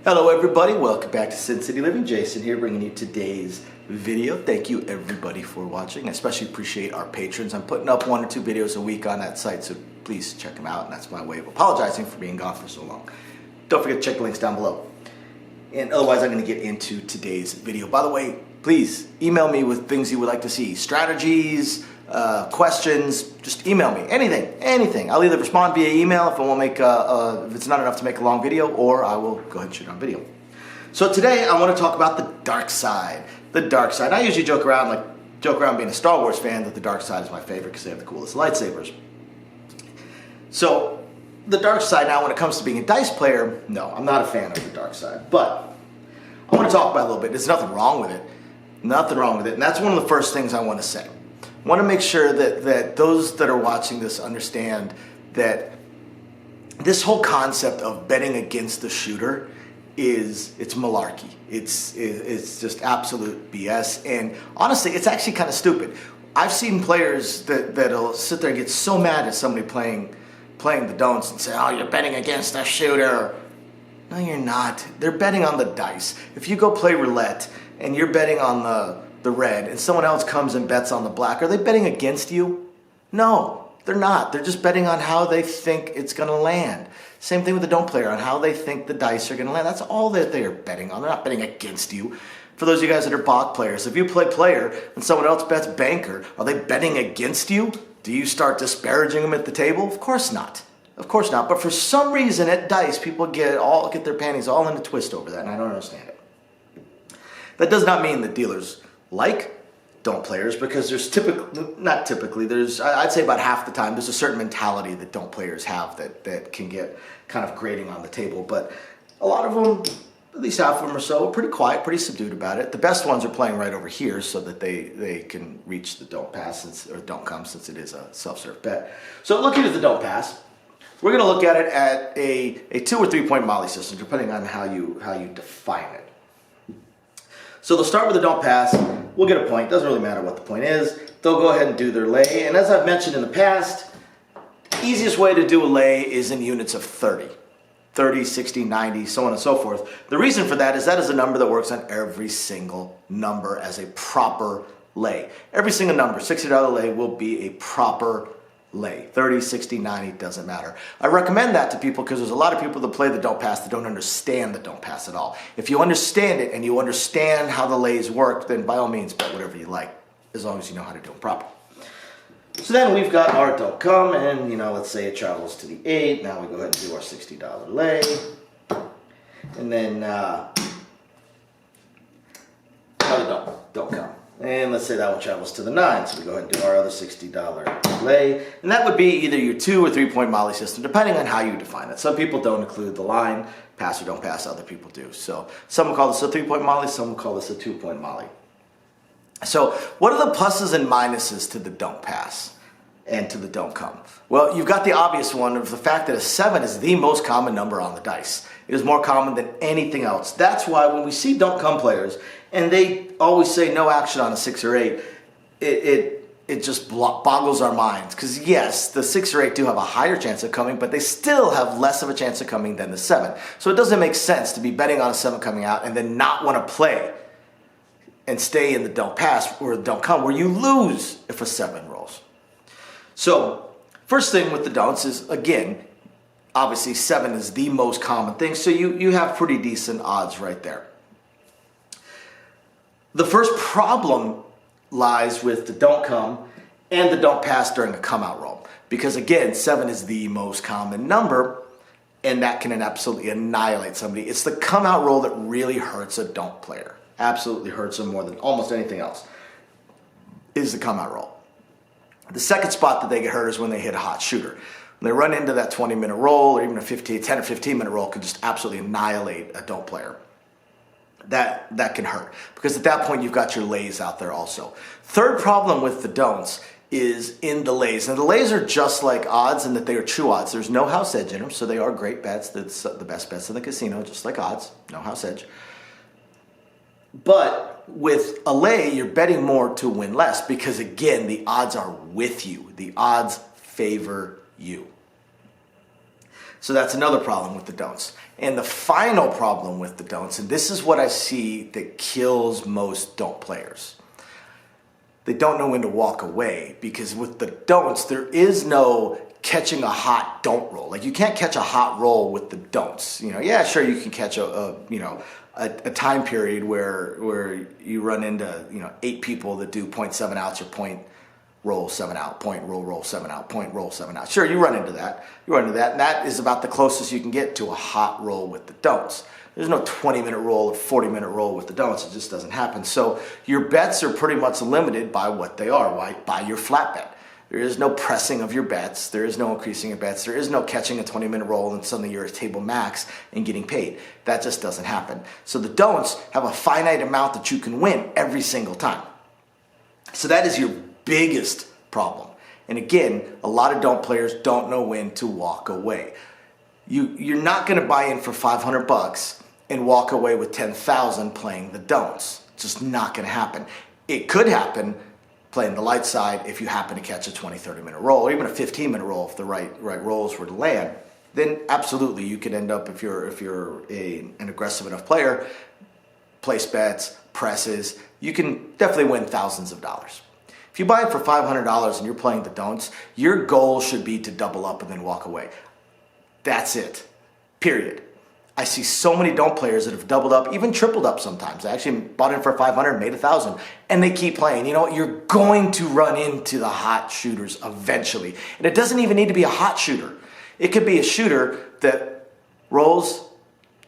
Hello everybody, welcome back to Sin City Living. Jason here bringing you today's video. Thank you everybody for watching. I especially appreciate our patrons. I'm putting up 1 or 2 videos a week on that site, so please check them out. And that's my way of apologizing for being gone for so long. Don't forget to check the links down below. And otherwise I'm going to get into today's video. By the way, please email me with things you would like to see. Strategies, questions, just email me. Anything. I'll either respond via email if if it's not enough to make a long video, or I will go ahead and shoot on video. So today I want to talk about the dark side. The dark side. I usually joke around being a Star Wars fan that the dark side is my favorite because they have the coolest lightsabers. So the dark side now, when it comes to being a dice player, no, I'm not a fan of the dark side. But I want to talk about it a little bit. There's nothing wrong with it. Nothing wrong with it. And that's one of the first things I want to say. I want to make sure that those that are watching this understand that this whole concept of betting against the shooter it's malarkey. It's just absolute BS. And honestly, it's actually kind of stupid. I've seen players that'll sit there and get so mad at somebody playing the don'ts and say, "Oh, you're betting against the shooter." No, you're not. They're betting on the dice. If you go play roulette and you're betting on the red and someone else comes and bets on the black, are they betting against you? No, they're not. They're just betting on how they think it's going to land. Same thing with the don't player, on how they think the dice are going to land. That's all that they are betting on. They're not betting against you. For those of you guys that are bot players, if you play player and someone else bets banker, are they betting against you? Do you start disparaging them at the table? Of course not. Of course not. But for some reason at dice, people get their panties all in a twist over that, and I don't understand it. That does not mean that dealers like don't players, because there's I'd say about half the time there's a certain mentality that don't players have that can get kind of grating on the table. But a lot of them, at least half of them or so, are pretty quiet, pretty subdued about it. The best ones are playing right over here so that they can reach the don't pass or don't come, since it is a self-serve bet. So looking at the don't pass, we're going to look at it at a 2 or 3 point Molly system, depending on how you define it. So they'll start with the don't pass. We'll get a point. Doesn't really matter what the point is. They'll go ahead and do their lay. And as I've mentioned in the past, easiest way to do a lay is in units of 30. 30, 60, 90, so on and so forth. The reason for that is a number that works on every single number as a proper lay. Every single number, $60 lay, will be a proper lay. 30, 60, 90, doesn't matter. I recommend that to people because there's a lot of people that play the don't pass that don't understand the don't pass at all. If you understand it and you understand how the lays work, then by all means bet whatever you like, as long as you know how to do them properly. So then we've got our don't come, and let's say it travels to the 8. Now we go ahead and do our $60 lay. And then another don't come. And let's say that one travels to the 9, so we go ahead and do our other $60 lay. And that would be either your 2 or 3 point Molly system, depending on how you define it. Some people don't include the line, pass or don't pass, other people do. So some will call this a 3 point Molly, some will call this a 2 point Molly. So what are the pluses and minuses to the don't pass and to the don't come? Well, you've got the obvious one of the fact that a 7 is the most common number on the dice. It is more common than anything else. That's why when we see don't come players and they always say no action on a 6 or 8, it just boggles our minds. Because yes, the 6 or 8 do have a higher chance of coming, but they still have less of a chance of coming than the 7. So it doesn't make sense to be betting on a 7 coming out and then not want to play and stay in the don't pass or the don't come, where you lose if a 7 rolls. So first thing with the don'ts is, again, obviously 7 is the most common thing, so you have pretty decent odds right there. The first problem lies with the don't come and the don't pass during a come out roll, because again, 7 is the most common number, and that can absolutely annihilate somebody. It's the come out roll that really hurts a don't player. Absolutely hurts them more than almost anything else, is the come out roll. The second spot that they get hurt is when they hit a hot shooter. When they run into that 20-minute roll, or even a 10 or 15-minute roll, could just absolutely annihilate a don't player. That can hurt, because at that point you've got your lays out there also. Third problem with the don'ts is in the lays. Now the lays are just like odds in that they are true odds. There's no house edge in them, so they are great bets. That's the best bets in the casino, just like odds, no house edge. But with a lay, you're betting more to win less, because again, the odds are with you. The odds favor you. So that's another problem with the don'ts. And the final problem with the don'ts, and this is what I see that kills most don't players. They don't know when to walk away, because with the don'ts, there is no catching a hot don't roll. Like, you can't catch a hot roll with the don'ts. You know, yeah, sure, you can catch a time period where you run into 8 people that do 0.7 outs or point roll 7 out, point roll 7 out, point roll 7 out. Sure, you run into that. And that is about the closest you can get to a hot roll with the don'ts. There's no 20-minute roll or 40-minute roll with the don'ts. It just doesn't happen. So your bets are pretty much limited by what they are, by your flat bet. There is no pressing of your bets. There is no increasing your bets. There is no catching a 20-minute roll and suddenly you're at table max and getting paid. That just doesn't happen. So the don'ts have a finite amount that you can win every single time. So that is your biggest problem. And again, a lot of don't players don't know when to walk away. You're not going to buy in for $500 and walk away with 10,000 playing the don'ts. It's just not going to happen. It could happen playing the light side if you happen to catch a 20, 30-minute roll, or even a 15-minute roll if the right rolls were to land. Then absolutely you could end up, if you're an aggressive enough player, place bets, presses, you can definitely win thousands of dollars. If you buy it for $500 and you're playing the don'ts, your goal should be to double up and then walk away. That's it. Period. I see so many don't players that have doubled up, even tripled up sometimes. I actually bought in for 500, made 1,000, and they keep playing. You know what? You're going to run into the hot shooters eventually. And it doesn't even need to be a hot shooter. It could be a shooter that rolls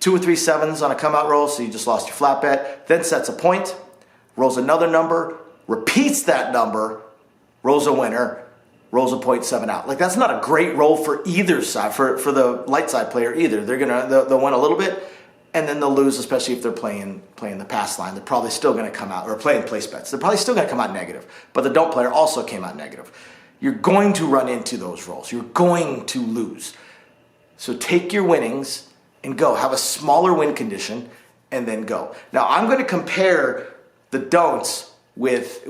2 or 3 sevens on a come out roll, so you just lost your flat bet, then sets a point, rolls another number, repeats that number, rolls a winner, rolls a 0.7 out. Like, that's not a great roll for either side, for the light side player either. They'll win a little bit, and then they'll lose, especially if they're playing the pass line. They're probably still going to come out, or playing place bets. They're probably still going to come out negative. But the don't player also came out negative. You're going to run into those rolls. You're going to lose. So take your winnings and go. Have a smaller win condition, and then go. Now, I'm going to compare the don'ts with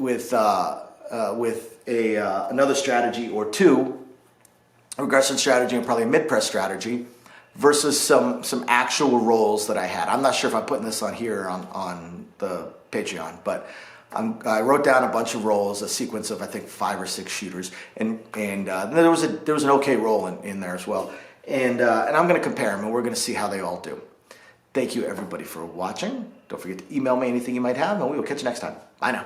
another strategy or two, a regression strategy and probably a mid-press strategy, versus some actual rolls that I had. I'm not sure if I'm putting this on here on the Patreon, but I wrote down a bunch of rolls, a sequence of I think 5 or 6 shooters, and there was an okay roll in there as well, and I'm going to compare them and we're going to see how they all do. Thank you everybody for watching. Don't forget to email me anything you might have, and we will catch you next time. Bye now.